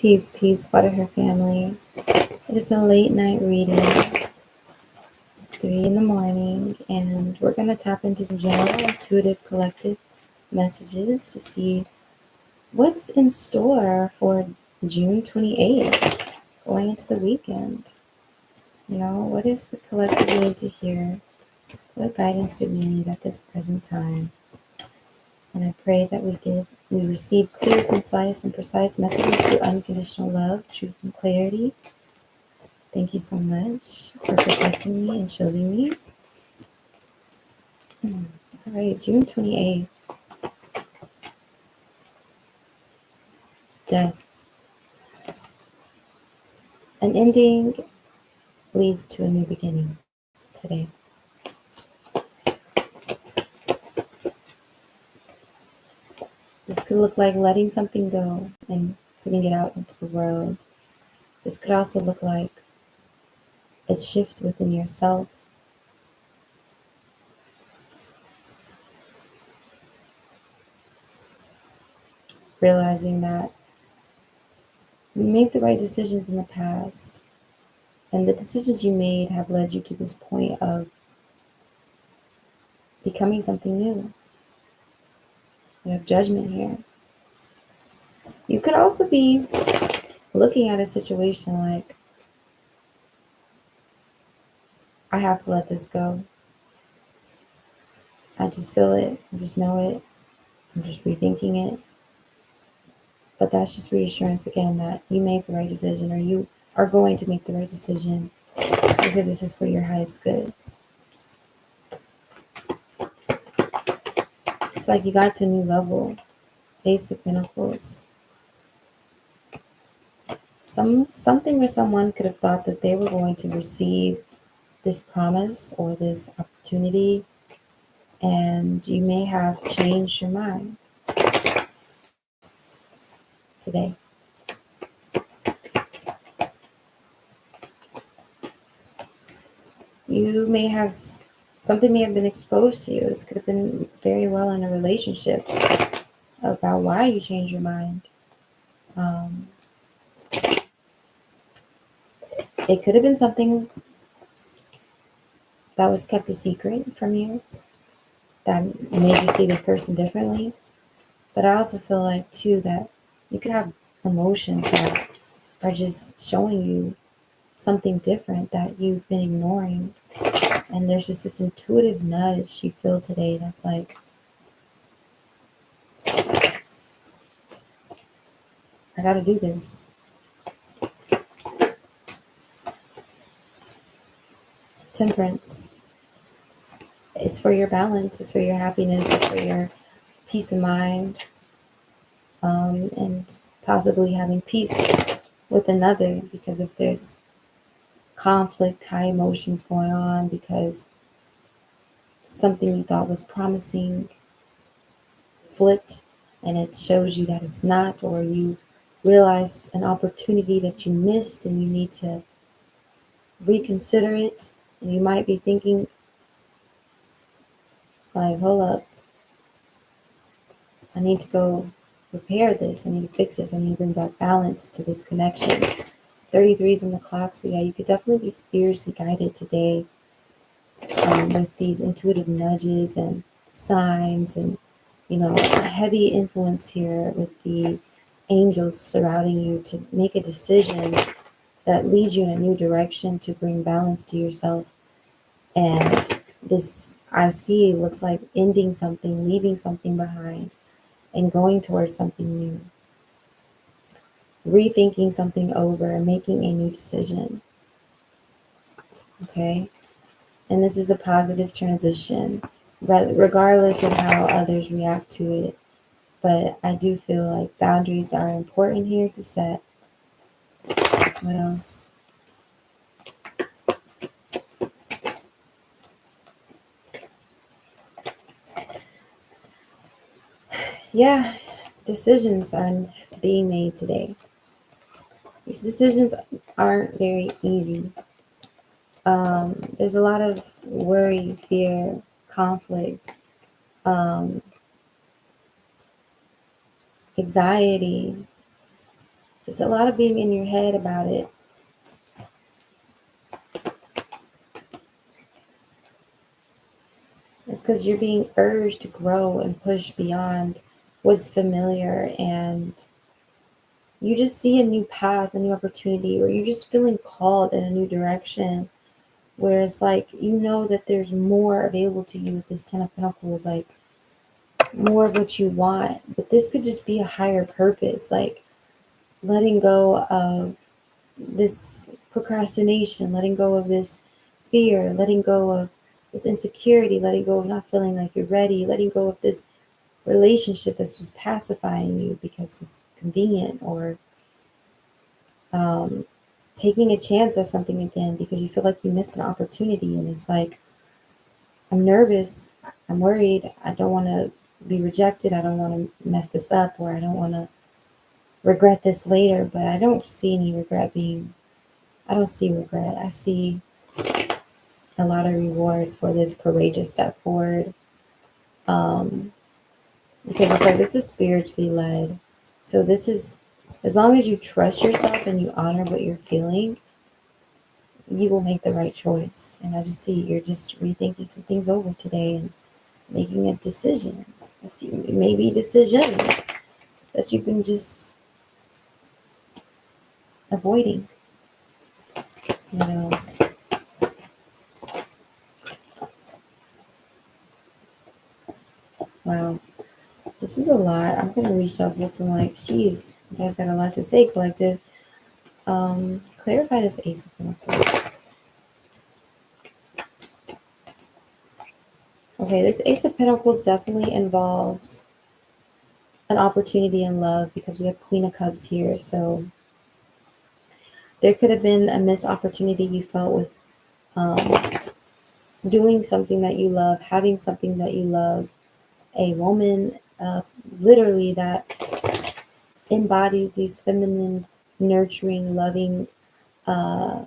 Peace, Waterher family. It is a late night reading. It's 3 in the morning, and we're going to tap into some general, intuitive, collective messages to see what's in store for June 28th, going into the weekend. What is the collective need to hear? What guidance do we need at this present time? And I pray that we receive clear, concise, and precise messages through unconditional love, truth, and clarity. Thank you so much for protecting me and shielding me. All right, June 28th. Death. An ending leads to a new beginning today. This could look like letting something go and putting it out into the world. This could also look like a shift within yourself. Realizing that you made the right decisions in the past, and the decisions you made have led you to this point of becoming something new. You have judgment here. You could also be looking at a situation like, I have to let this go. I just feel it. I just know it. I'm just rethinking it. But that's just reassurance again that you made the right decision, or you are going to make the right decision, because this is for your highest good. It's like you got to a new level. Ace of Pentacles. Something or someone could have thought that they were going to receive this promise or this opportunity, and you may have changed your mind today. You may have, something may have been exposed to you. This could have been very well in a relationship about why you changed your mind. It could have been something that was kept a secret from you that made you see this person differently. But I also feel like, too, that you could have emotions that are just showing you something different that you've been ignoring. And there's just this intuitive nudge you feel today that's like, I gotta do this. Temperance. It's for your balance. It's for your happiness. It's for your peace of mind. And possibly having peace with another, because if there's conflict, high emotions going on, because something you thought was promising flipped and it shows you that it's not, or you realized an opportunity that you missed and you need to reconsider it, and you might be thinking like, hold up, I need to go repair this, I need to fix this, I need to bring back balance to this connection. 33's on the clock, so yeah, you could definitely be spiritually guided today with these intuitive nudges and signs, and a heavy influence here with the angels surrounding you to make a decision that leads you in a new direction to bring balance to yourself. And this, I see, looks like ending something, leaving something behind, and going towards something new. Rethinking something over and making a new decision. Okay? And this is a positive transition, regardless of how others react to it. But I do feel like boundaries are important here to set. What else? Yeah, decisions are being made today. These decisions aren't very easy. There's a lot of worry, fear, conflict, anxiety, Just a lot of being in your head about it. It's because you're being urged to grow and push beyond what's familiar, and you just see a new path, a new opportunity, or you're just feeling called in a new direction where it's like you know that there's more available to you with this Ten of Pentacles, like more of what you want. But this could just be a higher purpose, like letting go of this procrastination, letting go of this fear, letting go of this insecurity, letting go of not feeling like you're ready, letting go of this relationship that's just pacifying you because it's convenient, or um, taking a chance at something again because you feel like you missed an opportunity. And it's like, I'm nervous, I'm worried, I don't want to be rejected, I don't want to mess this up, or I don't want to regret this later. But I don't see any regret being, I don't see regret. I see a lot of rewards for this courageous step forward. Um, because it's like this is spiritually led. So this is, as long as you trust yourself and you honor what you're feeling, you will make the right choice. And I just see you're just rethinking some things over today and making a decision. A few maybe decisions that you've been just avoiding. What else? Wow. This is a lot. I'm gonna reshuffle to like, geez, you guys got a lot to say, collective. Clarify this Ace of Pentacles. Okay, this Ace of Pentacles definitely involves an opportunity in love because we have Queen of Cups here. So there could have been a missed opportunity you felt with um, doing something that you love, having something that you love, a woman literally that embodies these feminine, nurturing, loving, uh,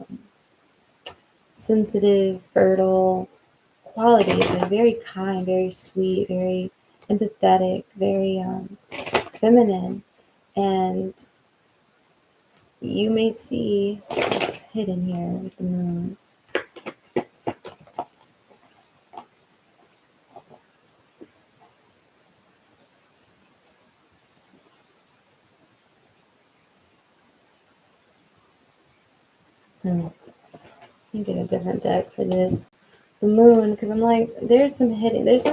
sensitive, fertile qualities. They're very kind, very sweet, very empathetic, very feminine. And you may see what's hidden here with the moon. Let me get a different deck for this. The moon, because I'm like, there's some hidden, there's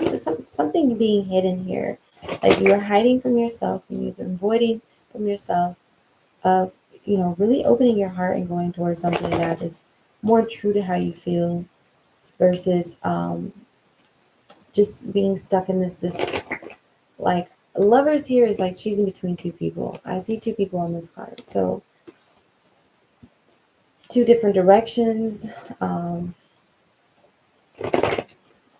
something being hidden here. Like you are hiding from yourself and you've been avoiding from yourself of, really opening your heart and going towards something that is more true to how you feel versus just being stuck in this like lovers here is like choosing between two people. I see two people on this card. So two different directions.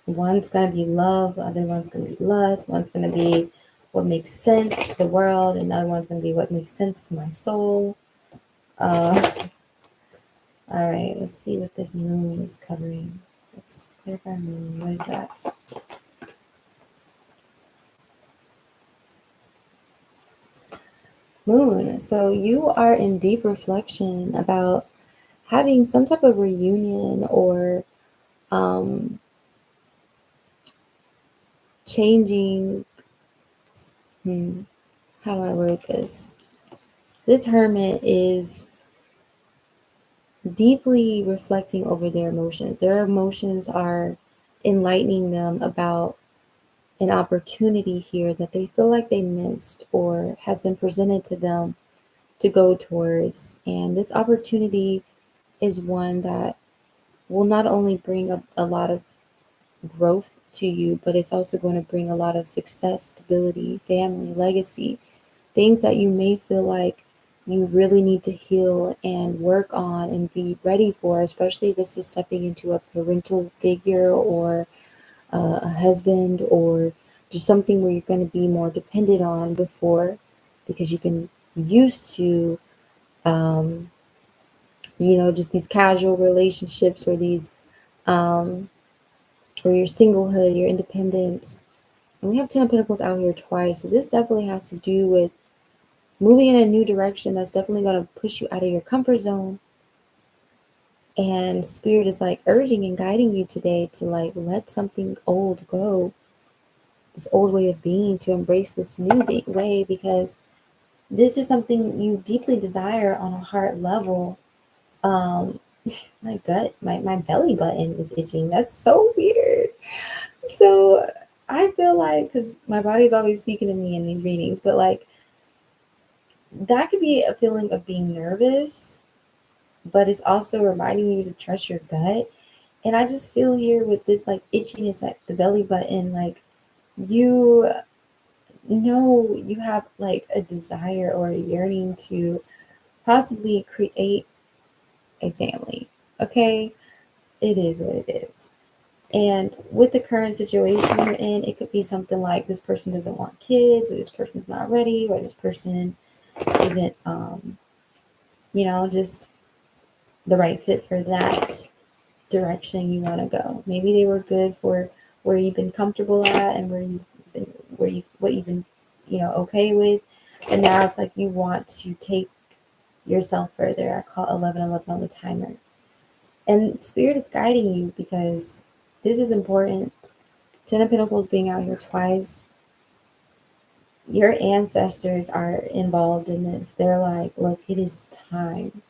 One's going to be love, the other one's going to be lust, one's going to be what makes sense to the world, and the other one's going to be what makes sense to my soul. Uh, all right, let's see what this moon is covering. Let's clarify moon. What is that? Moon. So you are in deep reflection about having some type of reunion or um, changing. How do I word this? This hermit is deeply reflecting over their emotions. Their emotions are enlightening them about an opportunity here that they feel like they missed or has been presented to them to go towards. And this opportunity is one that will not only bring a lot of growth to you, but it's also going to bring a lot of success, stability, family, legacy, things that you may feel like you really need to heal and work on and be ready for, especially if this is stepping into a parental figure or a husband or just something where you're going to be more dependent on before because you've been used to, um, just these casual relationships or these, um, or your singlehood, your independence. And we have Ten of Pentacles out here twice. So this definitely has to do with moving in a new direction that's definitely going to push you out of your comfort zone. And spirit is like urging and guiding you today to like let something old go, this old way of being, to embrace this new way, because this is something you deeply desire on a heart level. Um, my gut, my belly button is itching. That's so weird. So I feel like, because my body's always speaking to me in these readings, but like that could be a feeling of being nervous, but it's also reminding you to trust your gut. And I just feel here with this like itchiness at the belly button, like you know you have like a desire or a yearning to possibly create a family. Okay, it is what it is. And with the current situation you're in, it could be something like this person doesn't want kids, or this person's not ready, or this person isn't, just the right fit for that direction you want to go. Maybe they were good for where you've been comfortable at and what you've been, okay with. And now it's like you want to take yourself further. I call 1111 on the timer. And spirit is guiding you because this is important. Ten of Pentacles being out here twice. Your ancestors are involved in this. They're like, look, it is time.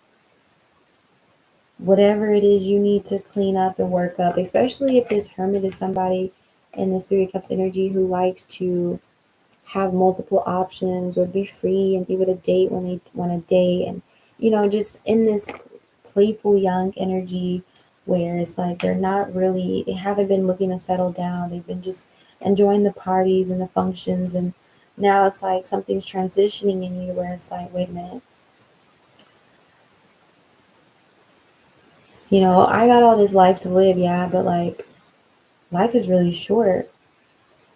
Whatever it is you need to clean up and work up, especially if this hermit is somebody in this Three of Cups energy who likes to have multiple options or be free and be able to date when they want to date, and just in this playful young energy where it's like they haven't been looking to settle down. They've been just enjoying the parties and the functions, and now it's like something's transitioning in you where it's like, wait a minute, I got all this life to live, yeah, but like life is really short,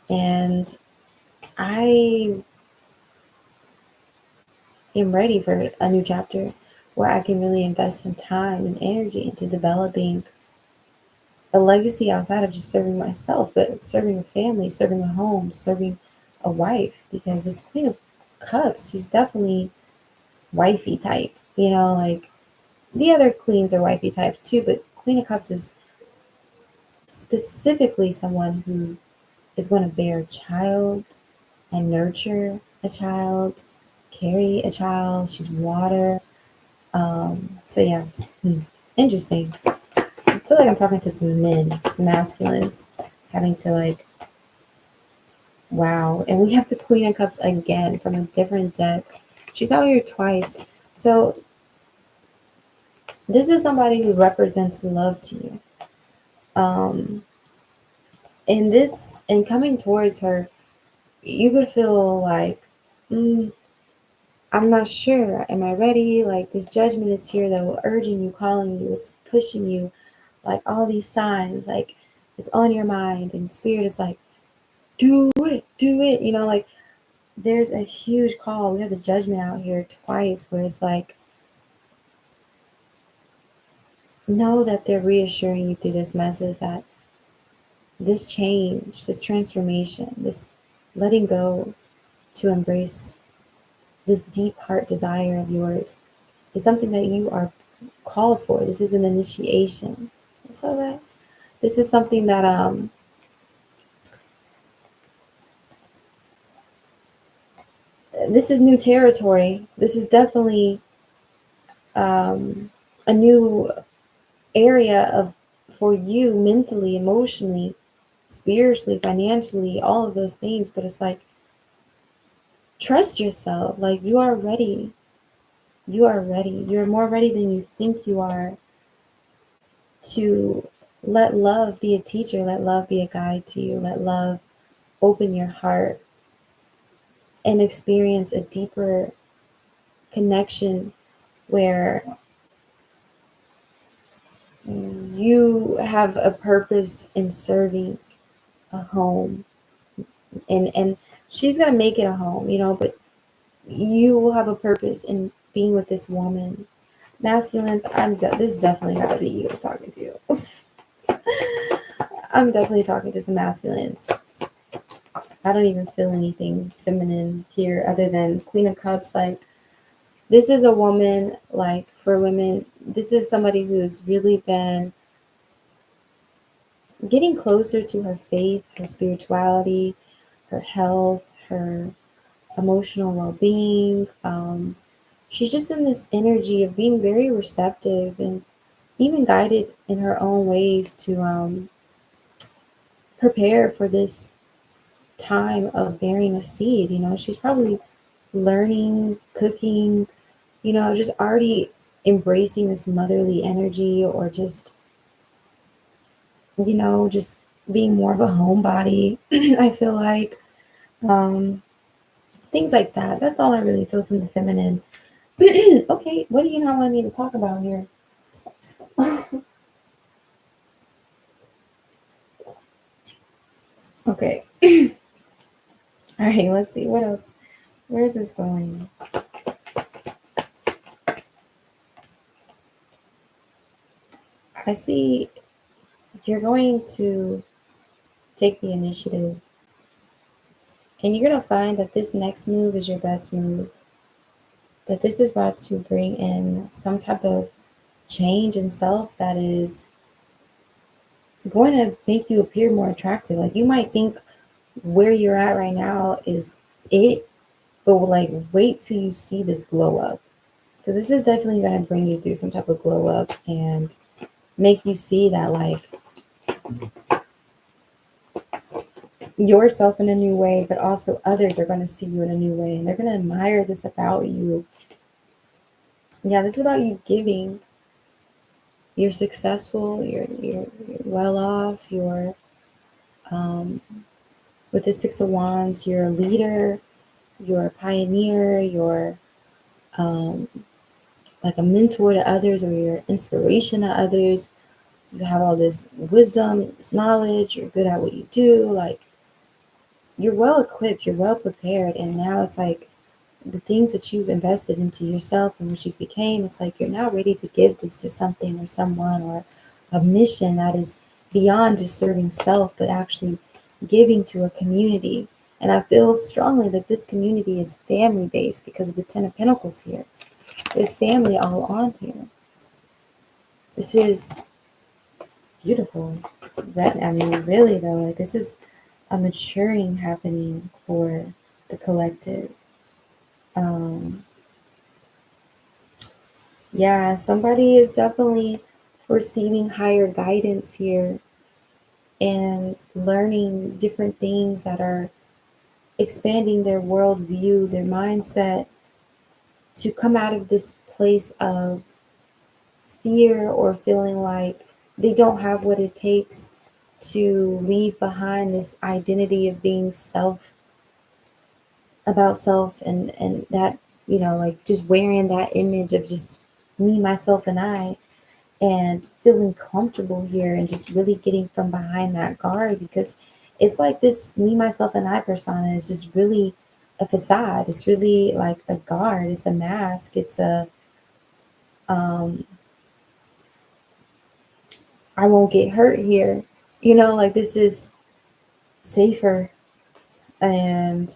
and I am ready for a new chapter where I can really invest some time and energy into developing a legacy outside of just serving myself, but serving a family, serving a home, serving a wife. Because this Queen of Cups, she's definitely wifey type. Like the other queens are wifey types too, but Queen of Cups is specifically someone who is going to bear a child and nurture a child, carry a child. She's water. So yeah, interesting. I feel like I'm talking to some men, some masculines, having to like, wow. And we have the Queen of Cups again from a different deck. She's out here twice. So this is somebody who represents love to you. Um, and coming towards her, you could feel like, I'm not sure. Am I ready? Like this judgment is here though, urging you, calling you, it's pushing you, like all these signs, like it's on your mind, and spirit is like, do it, do it. Like there's a huge call. We have the judgment out here twice where it's like, know that they're reassuring you through this message that this change, this transformation, this letting go to embrace this deep heart desire of yours is something that you are called for. This is an initiation. So that this is something that this is new territory. This is definitely a new area of for you mentally, emotionally, spiritually, financially, all of those things. But it's like, trust yourself. Like you are ready. You are ready. You're more ready than you think you are to let love be a teacher. Let love be a guide to you. Let love open your heart and experience a deeper connection where you have a purpose in serving a home, and she's gonna make it a home, but you will have a purpose in being with this woman. Masculines, this is definitely gotta be you I'm talking to. I'm definitely talking to some masculines. I don't even feel anything feminine here other than Queen of Cups. Like, this is a woman, like, for women, this is somebody who's really been getting closer to her faith, her spirituality, her health, her emotional well being. She's just in this energy of being very receptive and even guided in her own ways to prepare for this time of bearing a seed. You know, she's probably learning, cooking, you know, just already embracing this motherly energy, or just, you know, just being more of a homebody. I feel like um, things like that. That's all I really feel from the feminine. Okay, what do you not want me to talk about here? Okay, all right, let's see what else. Where is this going? I see you're going to take the initiative, and you're going to find that this next move is your best move. That this is about to bring in some type of change in self that is going to make you appear more attractive. Like, you might think where you're at right now is it, but like, wait till you see this glow up. So this is definitely going to bring you through some type of glow up and make you see that, like, yourself in a new way, but also others are going to see you in a new way and they're going to admire this about you. Yeah, this is about you giving. You're successful, you're well off, you're um, with the Six of Wands, you're a leader, you're a pioneer, you're um, like a mentor to others, or you're inspiration to others. You have all this wisdom, this knowledge, you're good at what you do. Like, you're well equipped, you're well prepared. And now it's like the things that you've invested into yourself and what you became, it's like you're now ready to give this to something or someone, or a mission that is beyond just serving self, but actually giving to a community. And I feel strongly that this community is family based because of the Ten of Pentacles here. There's family all on here. This is beautiful. That, I mean, really though, like, this is a maturing happening for the collective. Um, yeah, somebody is definitely receiving higher guidance here and learning different things that are expanding their worldview, their mindset, to come out of this place of fear or feeling like they don't have what it takes to leave behind this identity of being self, about self, and that, you know, like, just wearing that image of just me, myself, and I, and feeling comfortable here and just really getting from behind that guard, because it's like this me, myself, and I persona is just really a facade. It's really like a guard, it's a mask, it's a um I won't get hurt here, you know, like, this is safer. And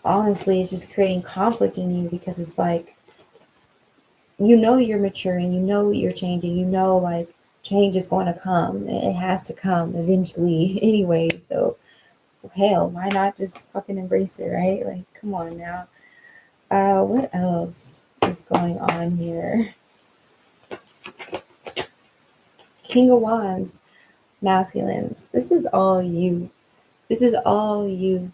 honestly, it's just creating conflict in you, because it's like, you know, you're maturing, you know you're changing, you know, like, change is going to come, it has to come eventually anyway. So hell, why not just fucking embrace it, right? Like, come on now. What else is going on here? King of Wands, masculines. This is all you. This is all you.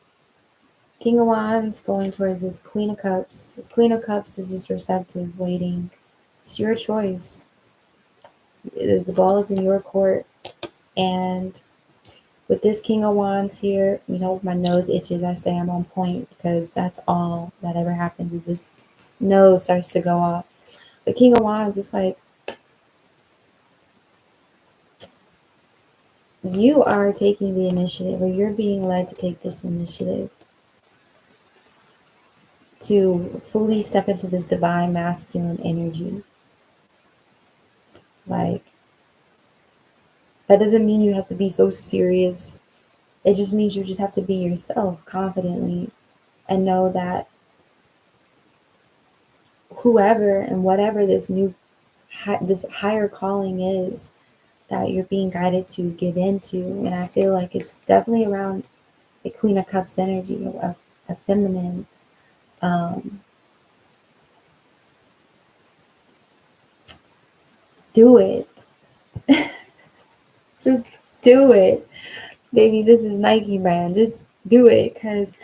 King of Wands going towards this Queen of Cups. This Queen of Cups is just receptive, waiting. It's your choice. The ball is in your court. And with this King of Wands here, you know, my nose itches. I say I'm on point, because that's all that ever happens, is this nose starts to go off. The King of Wands, it's like, you are taking the initiative, or you're being led to take this initiative to fully step into this divine masculine energy. Like, that doesn't mean you have to be so serious. It just means you just have to be yourself confidently and know that whoever and whatever this higher calling is that you're being guided to give into, and I feel like it's definitely around the Queen of Cups energy of a feminine. Um, do it. Just do it. Baby, this is Nike brand. Just do it. Because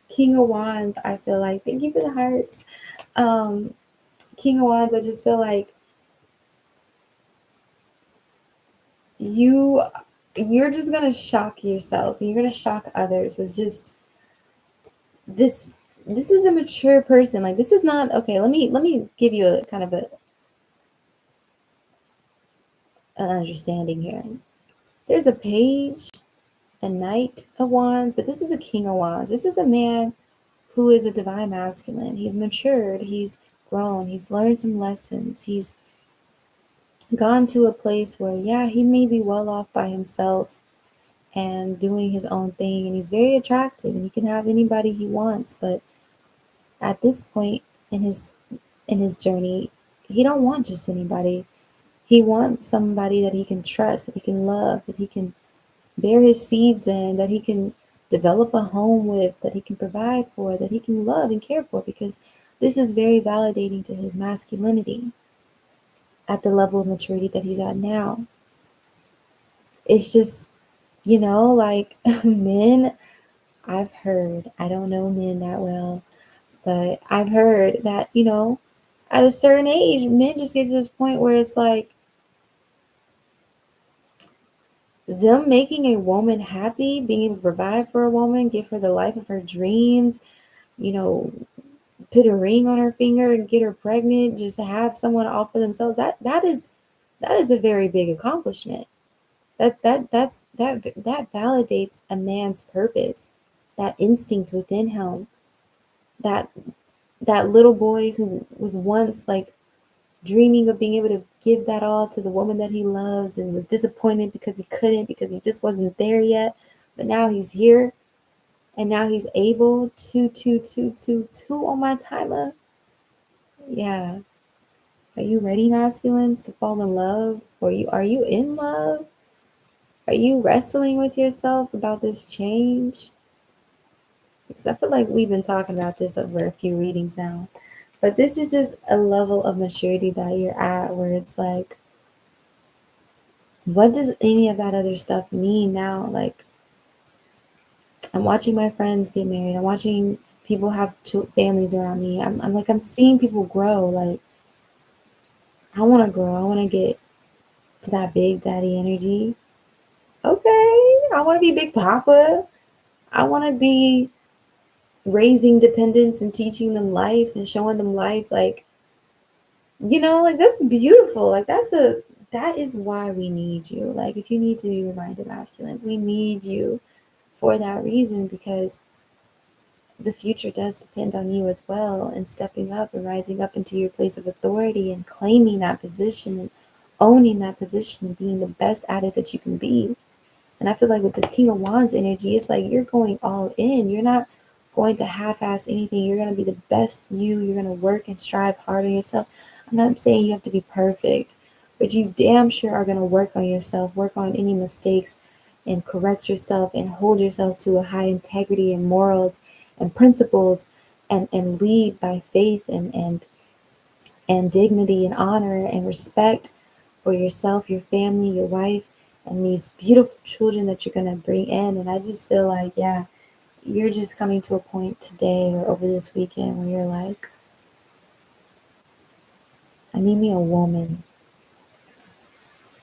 King of Wands, I feel like, thank you for the hearts. Um, King of Wands, I just feel like you you're just gonna shock yourself. You're gonna shock others with just this is a mature person. Like, this is not okay. Let me give you a kind of an understanding here. There's a page, a knight of wands, but this is a king of wands. This is a man who is a divine masculine. He's matured, he's grown, he's learned some lessons, he's gone to a place where, yeah, he may be well off by himself and doing his own thing, and he's very attractive and he can have anybody he wants. But at this point in his journey, he don't want just anybody. He wants somebody that he can trust, that he can love, that he can bear his seeds in, that he can develop a home with, that he can provide for, that he can love and care for, because this is very validating to his masculinity at the level of maturity that he's at now. It's just, like men, I've heard, I don't know men that well, but I've heard that, at a certain age, men just get to this point where it's like them making a woman happy, being able to provide for a woman, give her the life of her dreams, you know, put a ring on her finger and get her pregnant, just to have someone offer themselves. That is a very big accomplishment. That validates a man's purpose, that instinct within him, that that little boy who was once like dreaming of being able to give that all to the woman that he loves and was disappointed because he couldn't, because he just wasn't there yet. But now he's here, and now he's able to on my timer. Yeah. Are you ready, masculines, to fall in love? Or are you in love? Are you wrestling with yourself about this change? Because I feel like we've been talking about this over a few readings now. But this is just a level of maturity that you're at where it's like, what does any of that other stuff mean now? Like, I'm watching my friends get married. I'm watching people have families around me. I'm like, I'm seeing people grow. Like, I want to grow. I want to get to that big daddy energy. Okay. I want to be Big Papa. I want to be raising dependents and teaching them life and showing them life. Like, like, that's beautiful. Like, that is why we need you. Like, if you need to be reminded, masculines, we need you for that reason, because the future does depend on you as well, and stepping up and rising up into your place of authority and claiming that position and owning that position and being the best at it that you can be. And I feel like with this King of Wands energy, it's like you're going all in. You're not going to half-ass anything. You're going to be the best you. You're going to work and strive hard on yourself. I'm not saying you have to be perfect, but you damn sure are going to work on yourself, work on any mistakes, and correct yourself and hold yourself to a high integrity and morals and principles, and lead by faith and dignity and honor and respect for yourself, your family, your wife, and these beautiful children that you're going to bring in. And I just feel like, yeah, you're just coming to a point today or over this weekend where you're like, I need me a woman.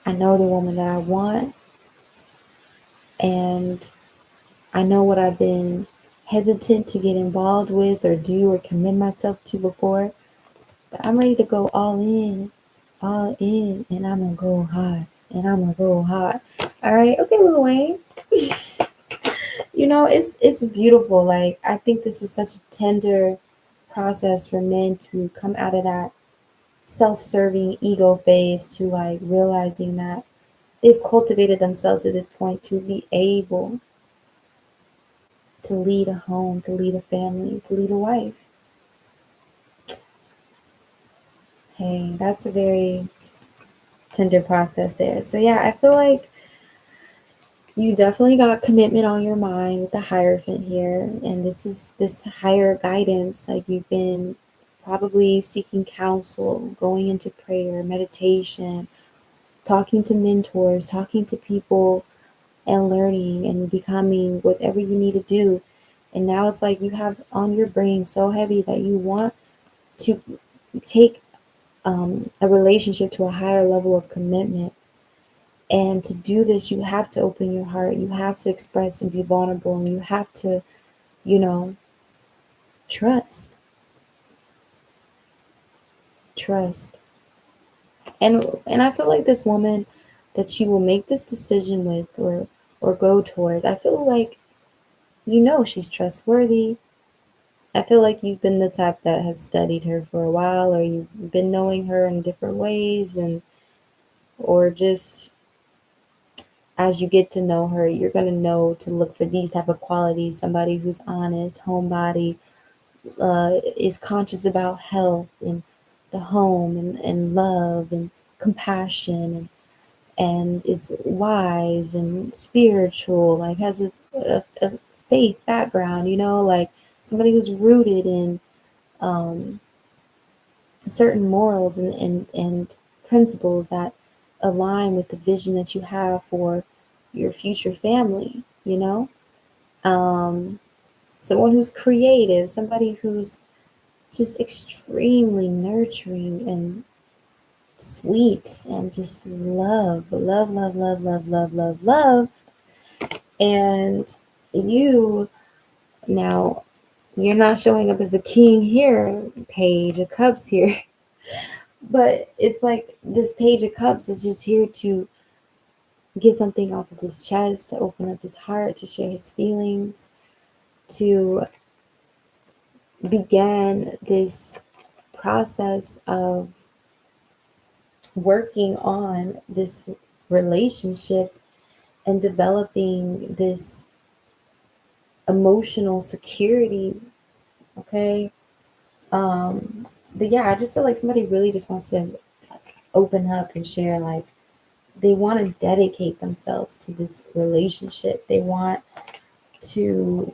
I know the woman that I want, and I know what I've been hesitant to get involved with or do or commit myself to before, but I'm ready to go all in, and I'm gonna go hard, and I'm gonna go hard. All right, okay, Lil Wayne. It's beautiful. Like, I think this is such a tender process for men to come out of that self-serving ego phase to like realizing that they've cultivated themselves to this point to be able to lead a home, to lead a family, to lead a life. Hey, that's a very tender process there. So yeah, I feel like you definitely got commitment on your mind with the Hierophant here, and this is this higher guidance. Like you've been probably seeking counsel, going into prayer, meditation, talking to mentors, talking to people, and learning and becoming whatever you need to do. And now it's like you have on your brain so heavy that you want to take a relationship to a higher level of commitment. And to do this, you have to open your heart. You have to express and be vulnerable. And you have to, you know, trust. Trust. And I feel like this woman that you will make this decision with or go toward, I feel like you know she's trustworthy. I feel like you've been the type that has studied her for a while, or you've been knowing her in different ways, and or just as you get to know her, you're gonna know to look for these type of qualities. Somebody who's honest, homebody, is conscious about health and the home and love and compassion and is wise and spiritual, like has a faith background, like somebody who's rooted in um, certain morals and principles that align with the vision that you have for your future family, Um, someone who's creative, somebody who's just extremely nurturing and sweet and just love, love, love, love, love, love, love, love. And you now, you're not showing up as a king here, Page of Cups here. But it's like this Page of Cups is just here to get something off of his chest, to open up his heart, to share his feelings, to begin this process of working on this relationship and developing this emotional security. Okay. But yeah, I just feel like somebody really just wants to open up and share, like, they want to dedicate themselves to this relationship. They want to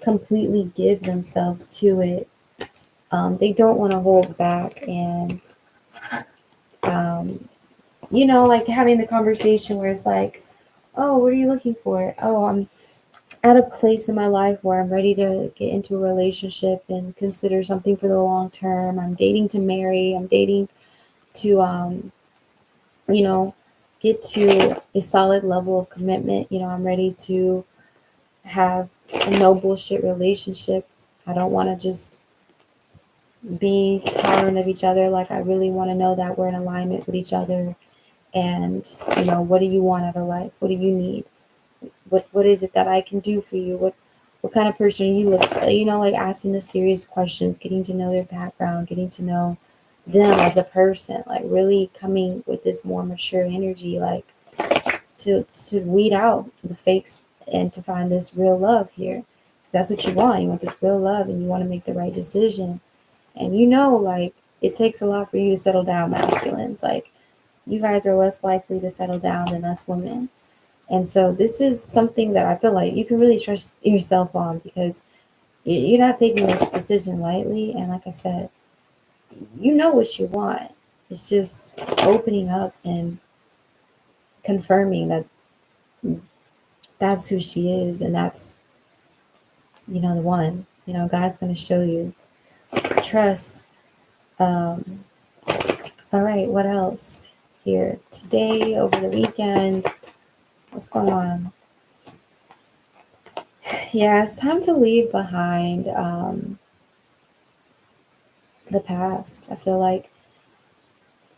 completely give themselves to it. They don't want to hold back and, um, like having the conversation where it's like, oh, what are you looking for? Oh, I'm at a place in my life where I'm ready to get into a relationship and consider something for the long term. I'm dating to marry. I'm dating to, you know, get to a solid level of commitment. I'm ready to have a no bullshit relationship. I don't want to just be tolerant of each other. Like, I really want to know that we're in alignment with each other. And, what do you want out of life? What do you need? What is it that I can do for you? What kind of person are you like asking the serious questions, getting to know their background, getting to know them as a person, like really coming with this more mature energy, like to weed out the fakes and to find this real love here. That's what you want. You want this real love and you want to make the right decision. And like it takes a lot for you to settle down, masculines. Like, you guys are less likely to settle down than us women. And so this is something that I feel like you can really trust yourself on, because you're not taking this decision lightly. And like I said, you know what you want. It's just opening up and confirming that that's who she is, and that's, the one. God's going to show you. Trust. Um, all right, what else here? Today, over the weekend, what's going on? Yeah, it's time to leave behind the past. I feel like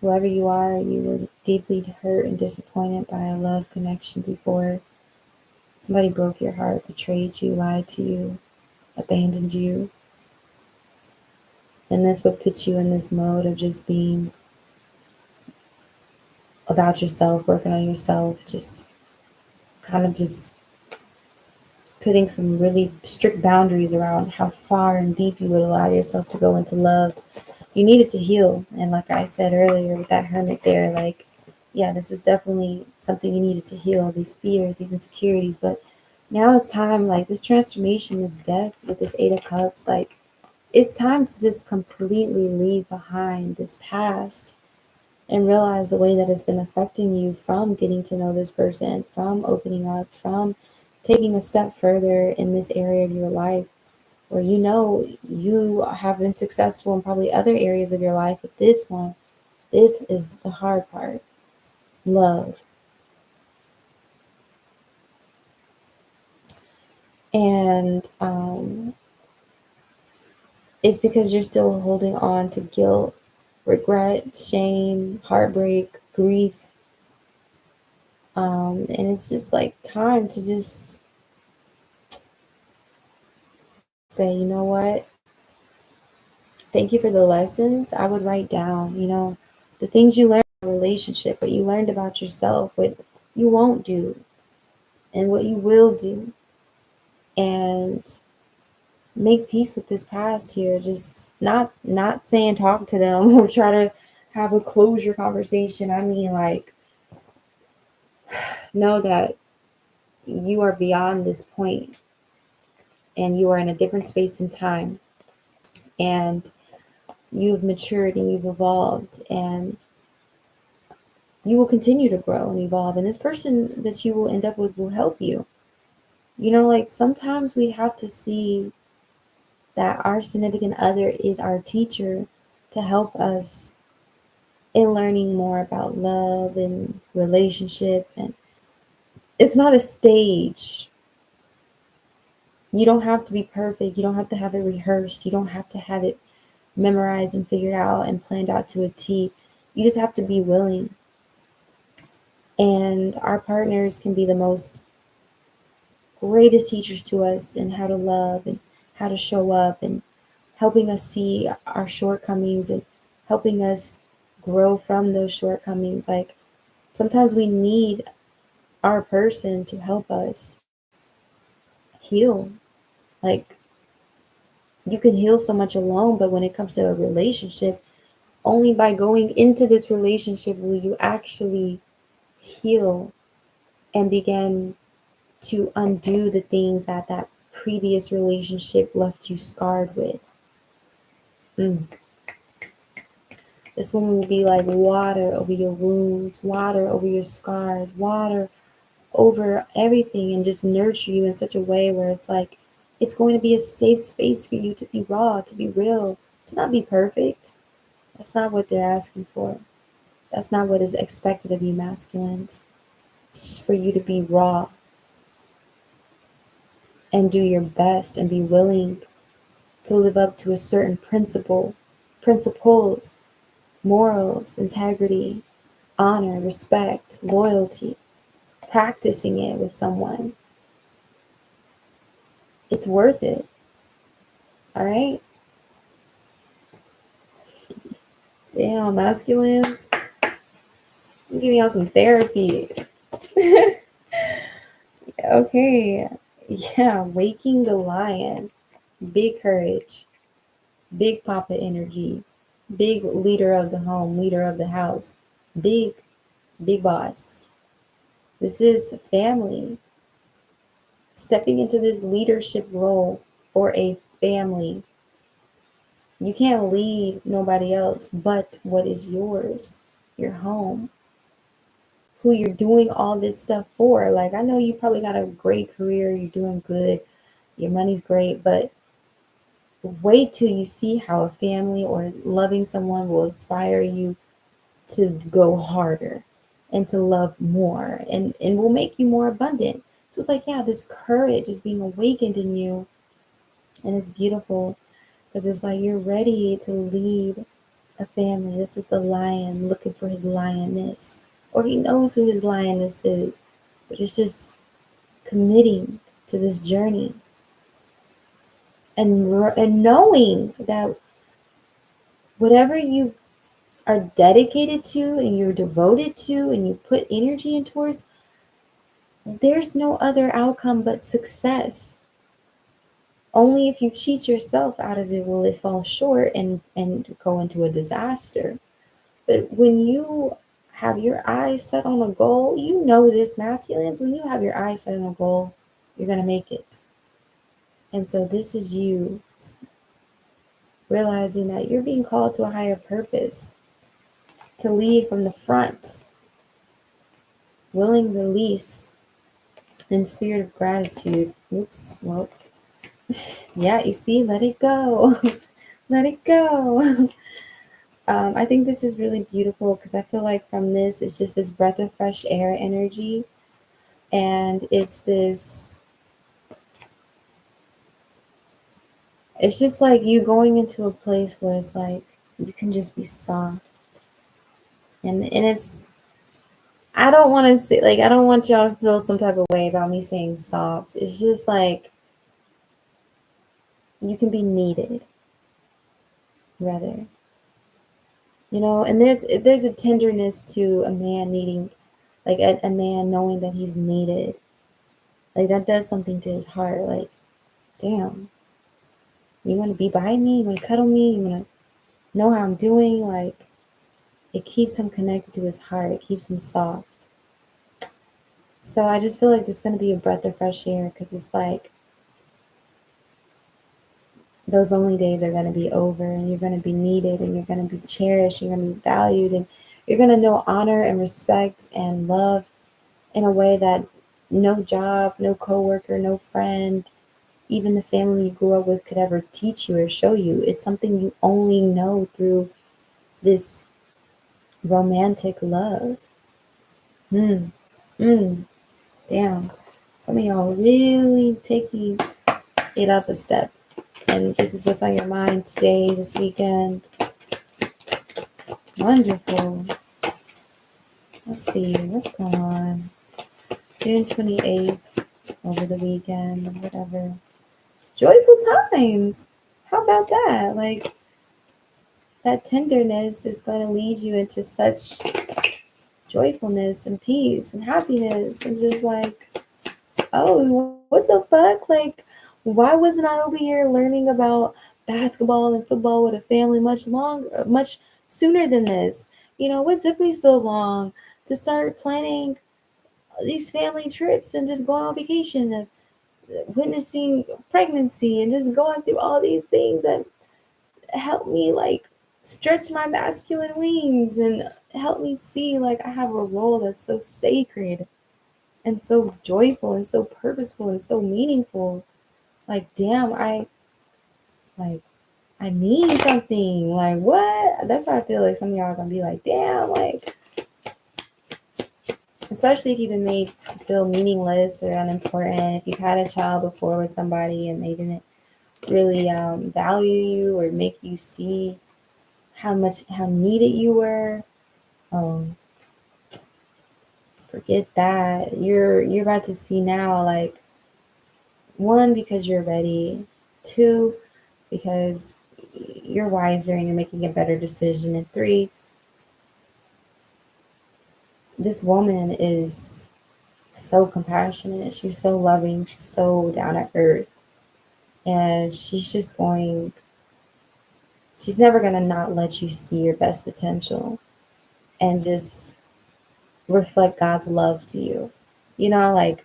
whoever you are, you were deeply hurt and disappointed by a love connection before. Somebody broke your heart, betrayed you, lied to you, abandoned you. And this would put you in this mode of just being about yourself, working on yourself, just kind of just putting some really strict boundaries around how far and deep you would allow yourself to go into love. You needed to heal. And like I said earlier with that hermit there, like, yeah, this was definitely something you needed to heal, these fears, these insecurities. But now it's time, like this transformation, this death with this Eight of Cups, like it's time to just completely leave behind this past and realize the way that it's been affecting you from getting to know this person, from opening up, from taking a step further in this area of your life where you know you have been successful in probably other areas of your life, but this one, this is the hard part. Love. And it's because you're still holding on to guilt, regret, shame, heartbreak, grief. And it's just like time to just say, you know what? Thank you for the lessons. I would write down, the things you learned in a relationship, what you learned about yourself, what you won't do, and what you will do. And make peace with this past here. Just not saying talk to them or try to have a closure conversation. I mean, like, know that you are beyond this point and you are in a different space and time, and you've matured and you've evolved, and you will continue to grow and evolve. And this person that you will end up with will help you. Like sometimes we have to see that our significant other is our teacher to help us in learning more about love and relationship. And it's not a stage. You don't have to be perfect. You don't have to have it rehearsed. You don't have to have it memorized and figured out and planned out to a T. You just have to be willing. And our partners can be the most greatest teachers to us in how to love and how to show up, and helping us see our shortcomings and helping us grow from those shortcomings. Like sometimes we need our person to help us heal. Like you can heal so much alone, but when it comes to a relationship, only by going into this relationship will you actually heal and begin to undo the things that that previous relationship left you scarred with. This woman will be like water over your wounds, water over your scars, water over everything, and just nurture you in such a way where it's like it's going to be a safe space for you to be raw, to be real, to not be perfect. That's not what they're asking for. That's not what is expected of you masculines. It's just for you to be raw and do your best and be willing to live up to a certain principles, morals, integrity, honor, respect, loyalty, practicing it with someone. It's worth it. All right? Damn, masculines. Give me out some therapy. Okay. Yeah, waking the lion. Big courage. Big papa energy. Big leader of the home, leader of the house. Big, big boss. This is family. Stepping into this leadership role for a family. You can't lead nobody else but what is yours, your home, who you're doing all this stuff for. Like, I know you probably got a great career, you're doing good, your money's great, but wait till you see how a family or loving someone will inspire you to go harder and to love more, and will make you more abundant. So it's like, yeah, this courage is being awakened in you, and it's beautiful. But it's like you're ready to lead a family. This is the lion looking for his lioness, or he knows who his lioness is, but it's just committing to this journey and knowing that whatever you are dedicated to and you're devoted to and you put energy in towards, there's no other outcome but success. Only if you cheat yourself out of it will it fall short and go into a disaster. But when you have your eyes set on a goal, you know this, masculines, when you have your eyes set on a goal, you're going to make it. And so this is you realizing that you're being called to a higher purpose, to lead from the front, willing release, and spirit of gratitude. Oops, well, yeah, you see, let it go. Let it go. I think this is really beautiful because I feel like from this, it's just this breath of fresh air energy. And it's just like you going into a place where it's like you can just be soft. And it's, I don't want to say, like, I don't want y'all to feel some type of way about me saying soft. It's just like you can be needed, rather. And there's a tenderness to a man needing, like a man knowing that he's needed. Like that does something to his heart. Like, damn, you want to be by me? You want to cuddle me? You want to know how I'm doing? Like, it keeps him connected to his heart. It keeps him soft. So I just feel like there's going to be a breath of fresh air because it's like those lonely days are going to be over and you're going to be needed and you're going to be cherished. You're going to be valued and you're going to know honor and respect and love in a way that no job, no coworker, no friend, even the family you grew up with could ever teach you or show you. It's something you only know through this romantic love. Hmm. Mm. Damn. Some of y'all really taking it up a step. And this is what's on your mind today, this weekend. Wonderful. Let's see. What's going on? June 28th, over the weekend, whatever. Joyful times. How about that? Like, that tenderness is going to lead you into such joyfulness and peace and happiness and just like, oh, what the fuck? Like, why wasn't I over here learning about basketball and football with a family much sooner than this? What took me so long to start planning these family trips and just going on vacation and witnessing pregnancy and just going through all these things that help me like stretch my masculine wings and help me see like I have a role that's so sacred and so joyful and so purposeful and so meaningful. Like, damn, like I mean something. Like, what? That's why I feel like some of y'all are gonna be like, damn, like, especially if you've been made to feel meaningless or unimportant. If you've had a child before with somebody and they didn't really value you or make you see how needed you were. Um, Forget that. You're about to see now, like, one, because you're ready. Two, because you're wiser and you're making a better decision. And three, this woman is so compassionate. She's so loving. She's so down to earth. And she's never going to not let you see your best potential and just reflect God's love to you. Like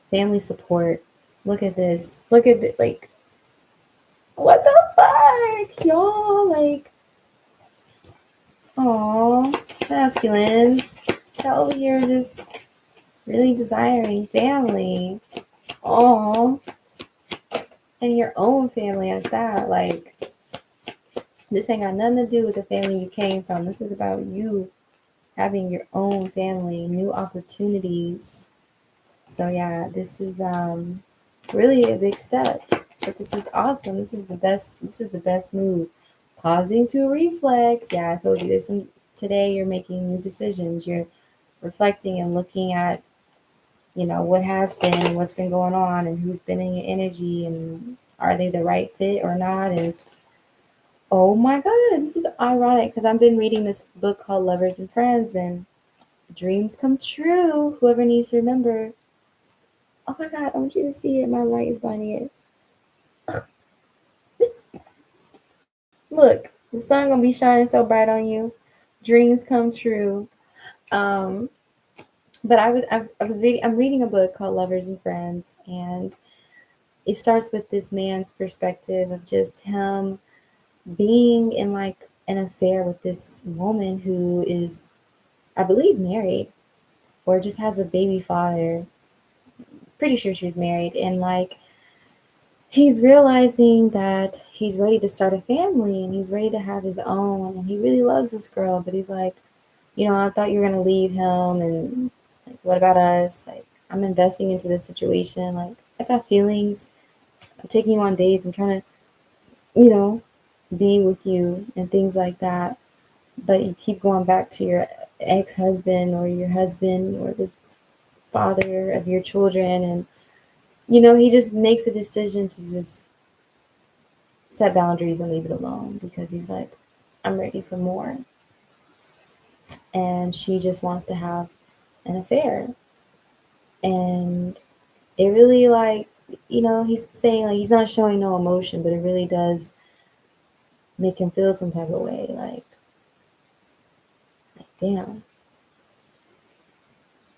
family support. Look at this. Look at it. Like, what the fuck, y'all? Like, aw, masculines. Y'all over here just really desiring family. Aw. And your own family at that. Like, this ain't got nothing to do with the family you came from. This is about you having your own family, new opportunities. So yeah, this is really a big step. But this is awesome. This is the best move. Pausing to reflect. Yeah, I told you today you're making new decisions. You're reflecting and looking at, what has been, what's been going on and who's been in your energy and are they the right fit or not? Oh my God, this is ironic because I've been reading this book called Lovers and Friends, and Dreams come true. Whoever needs to remember. Oh my God, I want you to see it. My light is blinding it. Look, the sun gonna be shining so bright on you. Dreams come true. Um, but I'm reading a book called Lovers and Friends, and it starts with this man's perspective of just him being in like an affair with this woman who is, I believe, married or just has a baby father. Pretty sure she was married, and like he's realizing that he's ready to start a family and he's ready to have his own, and he really loves this girl, but he's like, I thought you were gonna leave him, and like, what about us? Like, I'm investing into this situation. Like, I got feelings. I'm taking you on dates. I'm trying to, you know, be with you and things like that. But you keep going back to your ex-husband or your husband or the father of your children, and he just makes a decision to just set boundaries and leave it alone because he's like, I'm ready for more. And she just wants to have an affair. And it really, like, he's saying, like, he's not showing no emotion, but it really does make him feel some type of way. Like damn,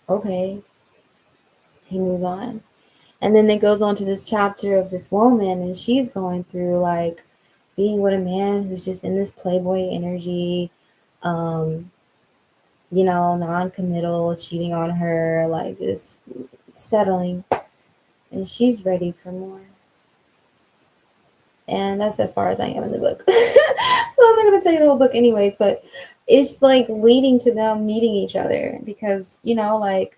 okay. He moves on. And then it goes on to this chapter of this woman, and she's going through like being with a man who's just in this playboy energy, um, non-committal, cheating on her, like just settling, and she's ready for more. And that's as far as I am in the book. So I'm not gonna tell you the whole book anyways, but it's like leading to them meeting each other because, like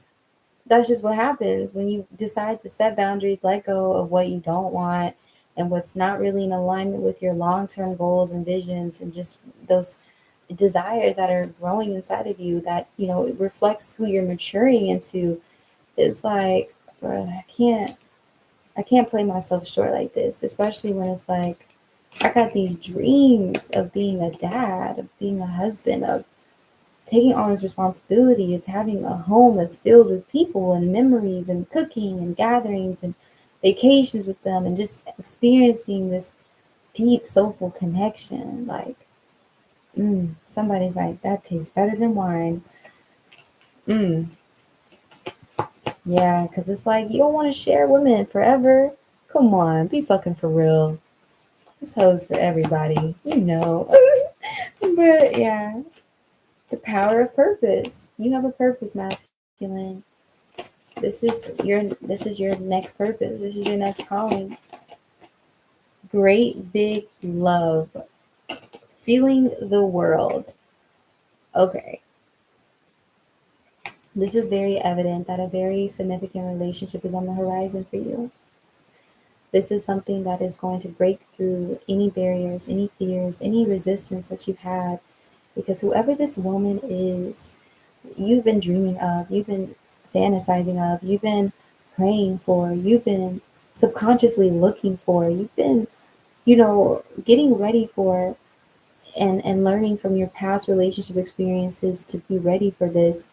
that's just what happens when you decide to set boundaries, let go of what you don't want and what's not really in alignment with your long-term goals and visions and just those desires that are growing inside of you that, it reflects who you're maturing into. It's like, bro, I can't play myself short like this, especially when it's like I got these dreams of being a dad, of being a husband, of taking on this responsibility of having a home that's filled with people and memories and cooking and gatherings and vacations with them and just experiencing this deep soulful connection. Like, somebody's like, that tastes better than wine. Mm, yeah, because it's like you don't want to share women forever. Come on, be fucking for real. This hoe's for everybody, But yeah, the power of purpose. You have a purpose, masculine. This is your next purpose. This is your next calling. Great big love. Feeling the world. Okay. This is very evident that a very significant relationship is on the horizon for you. This is something that is going to break through any barriers, any fears, any resistance that you've had. Because whoever this woman is, you've been dreaming of, you've been fantasizing of, you've been praying for, you've been subconsciously looking for, you've been, getting ready for and learning from your past relationship experiences to be ready for this.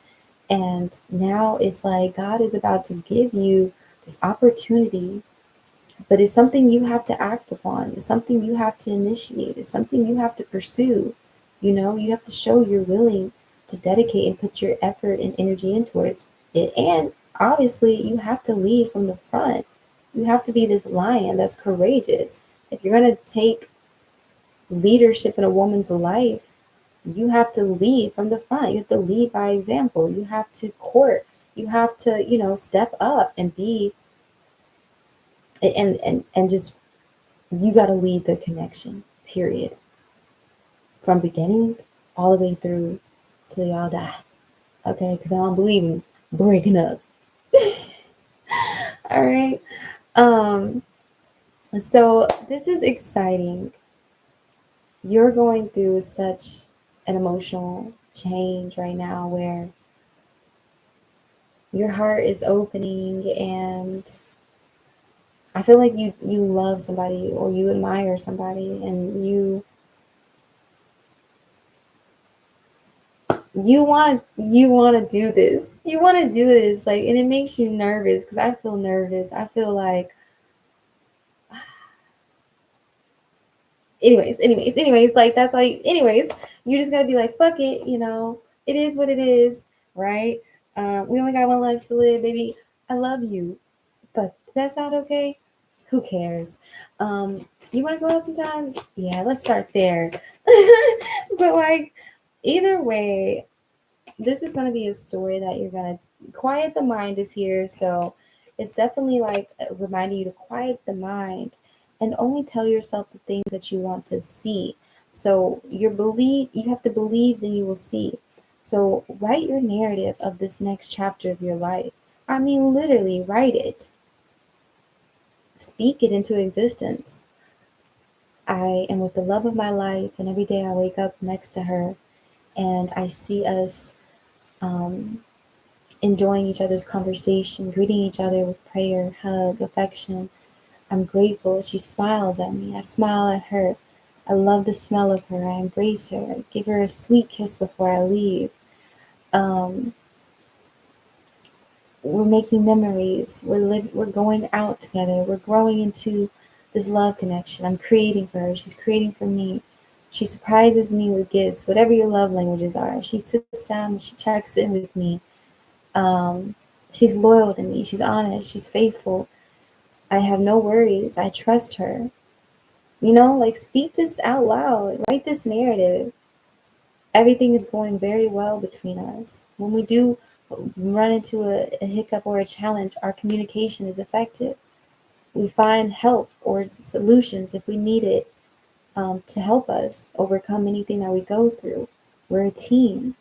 And now it's like God is about to give you this opportunity, but it's something you have to act upon. It's something you have to initiate. It's something you have to pursue. You have to show you're willing to dedicate and put your effort and energy in towards it. And obviously, you have to lead from the front. You have to be this lion that's courageous. If you're going to take leadership in a woman's life, you have to lead from the front. You have to lead by example. You have to court. You have to, step up and be and just you got to lead the connection, period. From beginning all the way through till y'all die. Okay? Because I don't believe in breaking up. All right. Um, so this is exciting. You're going through such an emotional change right now where your heart is opening, and I feel like you love somebody or you admire somebody, and you want to do this. You want to do this, like, and it makes you nervous because I feel nervous. I feel like, anyways, like that's why. Anyways, you just gotta be like, fuck it, it is what it is, right? We only got one life to live, baby. I love you, but that's not okay. Who cares? You want to go out sometime? Yeah, let's start there. But like, either way, this is going to be a story that you're going to quiet the mind is here. So it's definitely like reminding you to quiet the mind and only tell yourself the things that you want to see. So you have to believe, then you will see. So write your narrative of this next chapter of your life. I mean, literally write it, speak it into existence. I am with the love of my life, and every day I wake up next to her and I see us um, enjoying each other's conversation, greeting each other with prayer, hug, affection. I'm grateful. She smiles at me. I smile at her. I love the smell of her. I embrace her. I give her a sweet kiss before I leave. Um, we're making memories. We're going out together. We're growing into this love connection. I'm creating for her. She's creating for me. She surprises me with gifts, whatever your love languages are. She sits down and she checks in with me. Um, she's loyal to me. She's honest. She's faithful. I have no worries. I trust her. Like, speak this out loud. Write this narrative. Everything is going very well between us. When we do run into a hiccup or a challenge, our communication is effective. We find help or solutions if we need it, to help us overcome anything that we go through. We're a team.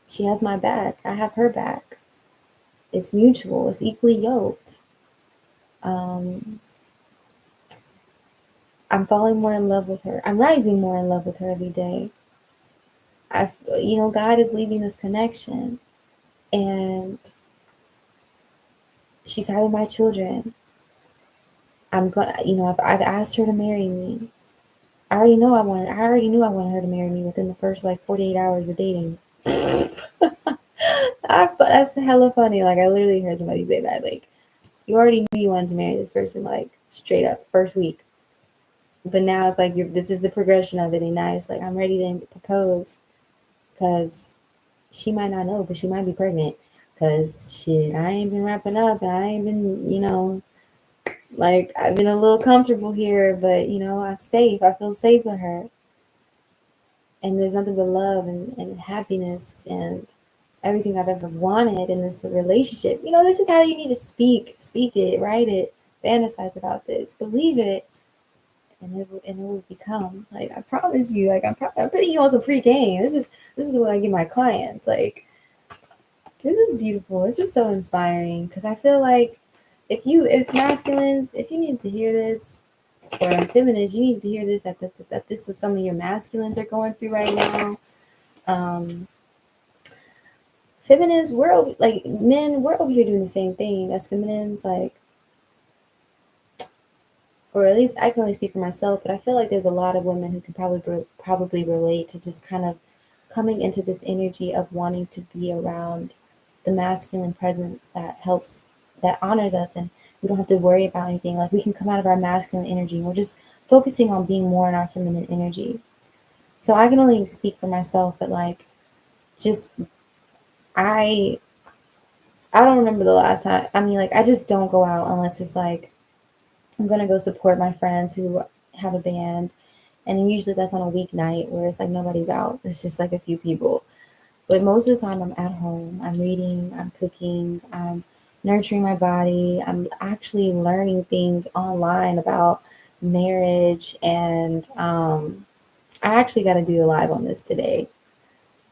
She has my back. I have her back. It's mutual. It's equally yoked. Um, I'm falling more in love with her. I'm rising more in love with her every day. God is leading this connection, and she's having my children. I've asked her to marry me. I already knew I wanted her to marry me within the first like 48 hours of dating. That's hella funny. Like, I literally heard somebody say that. Like, you already knew you wanted to marry this person, like, straight up first week. But now it's like this is the progression of it, and now it's like I'm ready to propose because she might not know, but she might be pregnant. Cause shit, I ain't been wrapping up, and I ain't been, like, I've been a little comfortable here, but I'm safe. I feel safe with her, and there's nothing but love and happiness and everything I've ever wanted in this relationship. This is how you need to speak it, write it, fantasize about this, believe it, and it will become. Like, I promise you. Like, I'm putting you on some free game. This is what I give my clients. Like, this is beautiful. This is so inspiring because I feel like if masculines, if you need to hear this, or feminists, you need to hear this, that this is something your masculines are going through right now. Um, Feminines, like men, we're over here doing the same thing as feminines, like, or at least I can only speak for myself, but I feel like there's a lot of women who can probably relate to just kind of coming into this energy of wanting to be around the masculine presence that helps, that honors us, and we don't have to worry about anything. Like, we can come out of our masculine energy, and we're just focusing on being more in our feminine energy. So I can only speak for myself, but like, just I I don't remember the last time. I mean, like, I just don't go out unless it's like I'm gonna go support my friends who have a band, and usually that's on a weeknight where it's like nobody's out. It's just like a few people. But most of the time, I'm at home. I'm reading. I'm cooking. I'm nurturing my body. I'm actually learning things online about marriage, and I actually got to do a live on this today,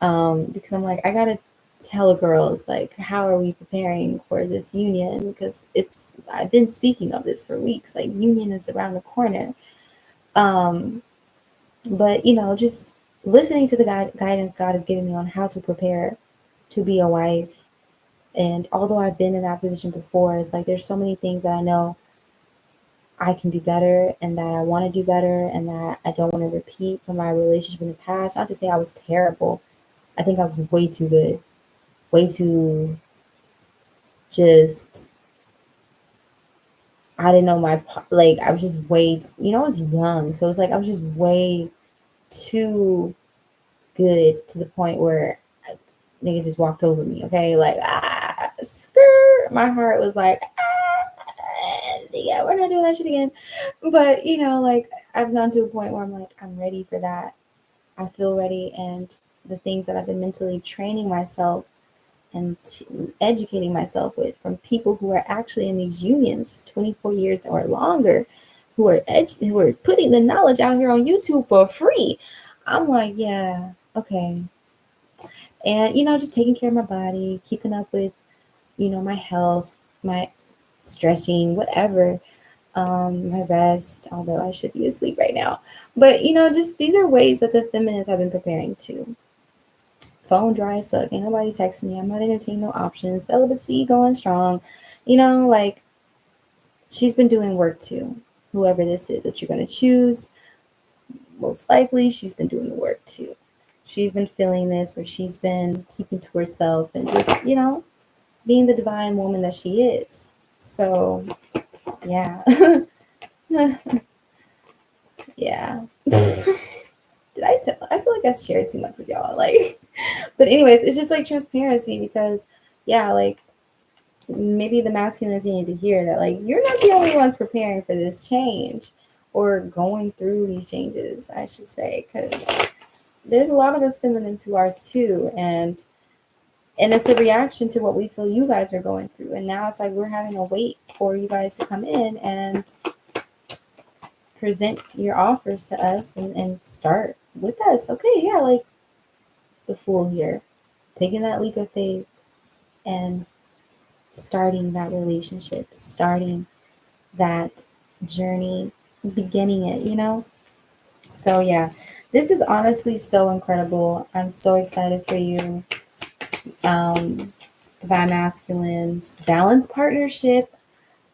because I'm like, I gotta tell girls, like, how are we preparing for this union? Because I've been speaking of this for weeks. Like, union is around the corner. Um, but just listening to the guidance God has given me on how to prepare to be a wife. And although I've been in that position before, it's like there's so many things that I know I can do better, and that I want to do better, and that I don't want to repeat from my relationship in the past. Not to say I was terrible. I think I was way too good, way too just. I didn't know like I was just I was young, so it was like I was just way too good to the point where nigga just walked over me. Okay, like skirt. My heart was like, yeah, we're not doing that shit again. But like I've gone to a point where I'm like, I'm ready for that. I feel ready, and the things that I've been mentally training myself and educating myself with from people who are actually in these unions 24 years or longer, who are putting the knowledge out here on YouTube for free. I'm like, yeah, okay. And just taking care of my body, keeping up with my health, my stretching, whatever, my rest, although I should be asleep right now. But just these are ways that the feminists have been preparing to. Phone dry as fuck. Ain't nobody texting me. I'm not entertaining no options. Celibacy going strong. Like she's been doing work too. Whoever this is that you're gonna choose, most likely she's been doing the work too. She's been feeling this, where she's been keeping to herself and just, being the divine woman that she is. So yeah. Yeah. Did I tell? I feel like I shared too much with y'all. Like, but anyways, it's just like transparency because, yeah, like maybe the masculines need to hear that, like, you're not the only ones preparing for this change or going through these changes, I should say, because there's a lot of us feminines who are too, and it's a reaction to what we feel you guys are going through, and now it's like we're having to wait for you guys to come in and present your offers to us and start with us. Okay, yeah, like the fool here, taking that leap of faith and starting that relationship, starting that journey, beginning it. So, yeah, this is honestly so incredible. I'm so excited for you. Divine Masculines, balanced partnership.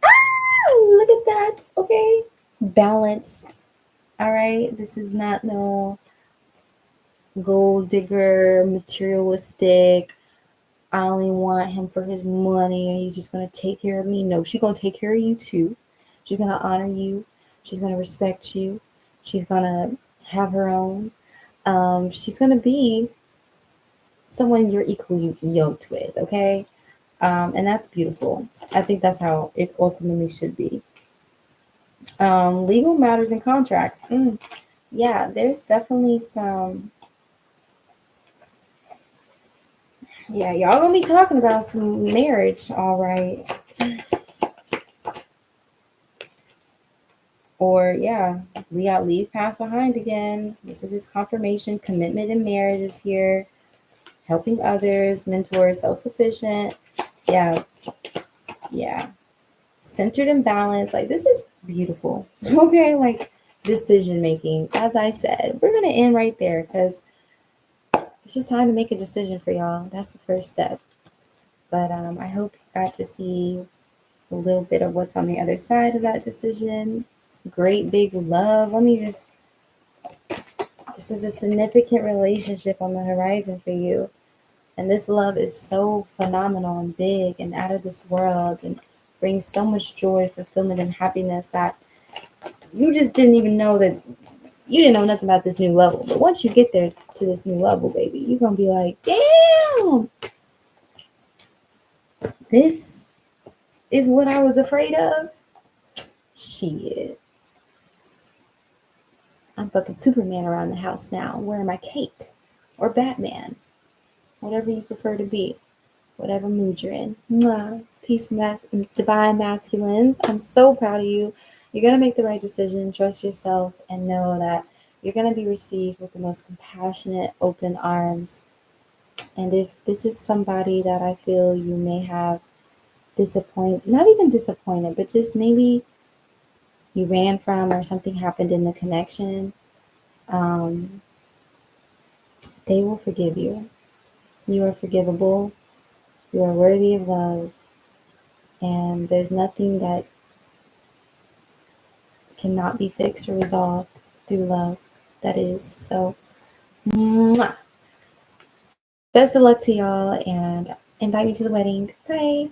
Look at that. Okay. Balanced. All right. This is not no gold digger, materialistic. I only want him for his money and he's just gonna take care of me. No, she's gonna take care of you too. She's gonna honor you. She's gonna respect you. She's gonna have her own. She's gonna be someone you're equally yoked with, okay? And that's beautiful. I think that's how it ultimately should be. Legal matters and contracts. Yeah, there's definitely some. Yeah, y'all gonna be talking about some marriage, all right. Or, yeah, we got leave pass behind again. This is just confirmation. Commitment in marriage is here. Helping others, mentor, self sufficient. Yeah, yeah. Centered and balanced. Like, this is beautiful. Okay, like decision making. As I said, we're going to end right there because it's just time to make a decision for y'all. That's the first step. But I hope you got to see a little bit of what's on the other side of that decision. Great big love. This is a significant relationship on the horizon for you. And this love is so phenomenal and big and out of this world and brings so much joy, fulfillment, and happiness that you just didn't even know that you didn't know nothing about this new level. But once you get there to this new level, baby, you're going to be like, damn, this is what I was afraid of. Shit. I'm fucking Superman around the house now, wearing my cape, or Batman, whatever you prefer to be, whatever mood you're in. Mwah. Peace, divine masculines. I'm so proud of you. You're gonna make the right decision. Trust yourself and know that you're gonna be received with the most compassionate, open arms. And if this is somebody that I feel you may have disappointed, not even disappointed, but just maybe you ran from or something happened in the connection, um, they will forgive you. You are forgivable. You are worthy of love. And there's nothing that cannot be fixed or resolved through love. That is. So, mwah. best of luck to y'all and invite me to the wedding. Bye.